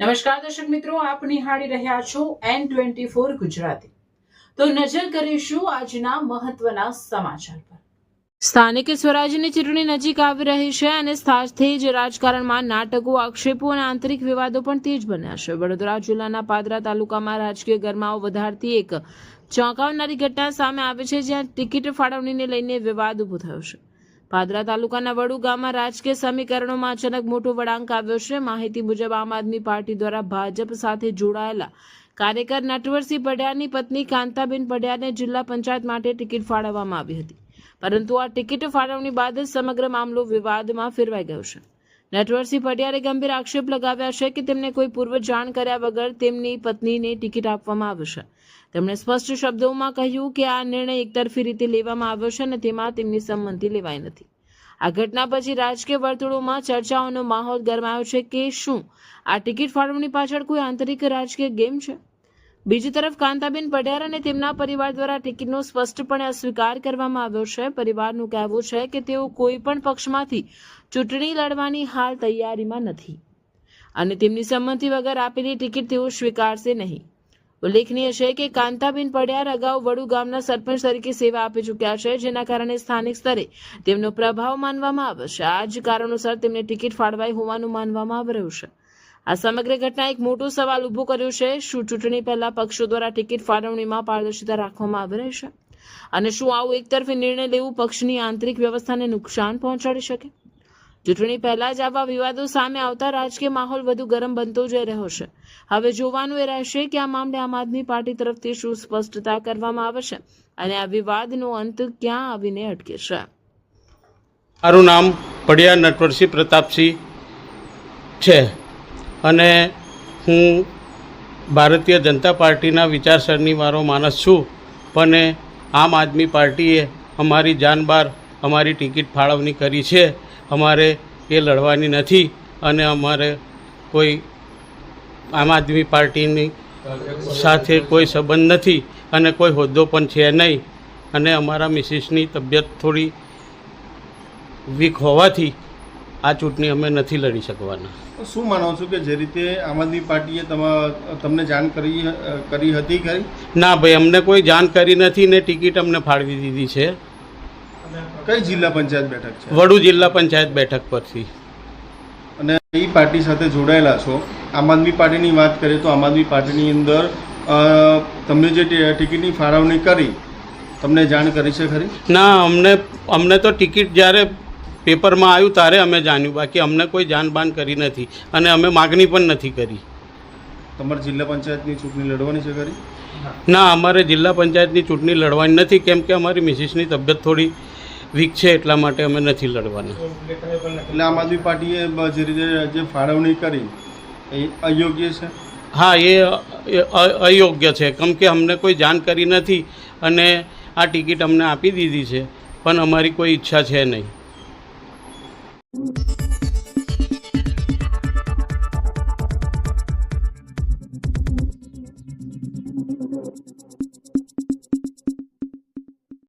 નમસ્કાર દર્શક મિત્રો, આપ નિહાળી રહ્યા છો N24 ગુજરાતી। તો નજર કરીશું આજના મહત્વના સમાચાર પર। સ્થાનિક સ્વરાજ્યની ચૂંટણી નજીક આવી રહી છે અને સાથે જ રાજકારણમાં નાટકો, આક્ષેપો અને આંતરિક વિવાદો પણ તેજ બન્યા છે। વડોદરા જિલ્લાના પાદરા તાલુકામાં રાજકીય ગરમાવો વધારતી એક ચોંકાવનારી ઘટના સામે આવી છે, જ્યાં ટિકિટ ફાળવણીને લઈને વિવાદ ઉભો થયો છે। પાદરા તાલુકાના વડુ ગામમાં રાજકીય સમીકરણોમાં અચાનક મોટો વળાંક આવ્યો છે। માહિતી મુજબ આમ આદમી પાર્ટી દ્વારા ભાજપ સાથે જોડાયેલા કાર્યકર નટવરસિંહ પડિયારની પત્ની કાંતાબેન પડિયાને જિલ્લા પંચાયત માટે ટિકિટ ફાળવવામાં આવી હતી, પરંતુ આ ટિકિટ ફાળવણી બાદ જ સમગ્ર મામલો વિવાદમાં ફેરવાઈ ગયો છે। નટવરસિંહ પડિયારે ગંભીર આક્ષેપ લગાવ્યા છે કે તેમને કોઈ પૂર્વ જાણ કર્યા વગર તેમની પત્નીને ટિકિટ આપવામાં આવી છે। તેમણે સ્પષ્ટ શબ્દોમાં કહ્યું કે આ નિર્ણય એકતરફી રીતે લેવામાં આવ્યો છે અને તેમાં તેમની સંમતિ લેવાઈ નથી। આ ઘટના પછી રાજકીય વર્તુળોમાં ચર્ચાઓનો માહોલ ગરમાયો છે કે શું આ ટિકિટ ફાળવણી પાછળ કોઈ આંતરિક રાજકીય ગેમ છે। બીજી તરફ કાંતાબેન પડિયાર અને તેમના પરિવાર દ્વારા ટિકિટનો સ્પષ્ટપણે અસ્વીકાર કરવામાં આવ્યો છે। પરિવારનું કહેવું છે કે તેઓ કોઈ પણ પક્ષમાંથી ચૂંટણી લડવાની હાલ તૈયારીમાં નથી અને તેમની સંમતિ વગર આપેલી ટિકિટ તેઓ સ્વીકારશે નહીં। ઉલ્લેખનીય છે કે કાંતાબેન પડિયાર અગાઉ વડુ ગામના સરપંચ તરીકે સેવા આપી ચૂક્યા છે, જેના કારણે સ્થાનિક સ્તરે તેમનો પ્રભાવ માનવામાં આવે છે। આ જ કારણોસર તેમને ટિકિટ ફાળવાઈ હોવાનું માનવામાં આવી રહ્યું છે। આ સમગ્ર ઘટના એક મોટો સવાલ ઉભો કર્યો છે। શું ચૂંટણી પહેલા પક્ષો દ્વારા ટિકિટ ફાળવણીમાં પારદર્શિતા રાખવામાં આવી રહી છે અને શું આવું એકતરફી નિર્ણય લેવું પક્ષની આંતરિક વ્યવસ્થાને નુકસાન પહોંચાડી શકે? ચૂંટણી પહેલા જ આવા વિવાદો સામે આવતા રાજકીય માહોલ વધુ ગરમ બનતો જઈ રહ્યો છે। હવે જોવાનું એ રહેશે કે આ મામલે આમ આદમી પાર્ટી તરફથી શું સ્પષ્ટતા કરવામાં આવે છે અને આ વિવાદનો અંત ક્યાં આવીને અટકે છે। મારું નામ પડિયાર નટવરસિંહ પ્રતાપસિંહ છે અને હું ભારતીય જનતા પાર્ટીના વિચારસરણી વાળો માણસ છું, પણ આમ આદમી પાર્ટીએ અમારી જાન બહાર અમારી ટિકિટ ફાળવણી કરી છે। અમારે એ લડવાની નથી અને અમારે કોઈ આમ આદમી પાર્ટીની સાથે કોઈ સંબંધ નથી અને કોઈ હોદ્દો પણ છે નહીં અને અમારા મિસિસની તબિયત થોડી વીક હોવાથી આ ચૂંટણી અમે નથી લડી શકવાના। શું માનો છો કે જે રીતે આમ આદમી પાર્ટીએ તમને જાણ કરી હતી ખરી? ના ભાઈ, અમને કોઈ જાણ કરી નથી ને ટિકિટ અમને ફાળવી દીધી છે। કઈ જિલ્લા પંચાયત બેઠક છે? વડુ જિલ્લા પંચાયત બેઠક પરથી। અને એ પાર્ટી સાથે જોડાયેલા છો। આમ આદમી પાર્ટીની વાત કરીએ તો આમ આદમી પાર્ટીની અંદર તમને જે ટિકિટની ફાળવણી કરી તમને જાણ કરી છે ખરી? ના, અમને તો ટિકિટ જ્યારે પેપરમાં આવ્યું ત્યારે અમે જાણ્યું, બાકી અમને કોઈ જાણ કરી નથી અને અમે માગણી પણ નથી કરી। તમારે જિલ્લા પંચાયતની ચૂંટણી લડવાની છે ખરી? ના, અમારે જિલ્લા પંચાયતની ચૂંટણી લડવાની નથી, કેમ કે અમારી મિસિસની તબિયત થોડી વીક છે, એટલા માટે અમે નથી લડવાના। એટલે આમ આદમી પાર્ટીએ જે રીતે જે ફાળવણી કરી એ અયોગ્ય છે? હા, એ અયોગ્ય છે, કેમ કે અમને કોઈ જાણ કરી નથી અને આ ટિકિટ અમને આપી દીધી છે, પણ અમારી કોઈ ઈચ્છા છે નહીં।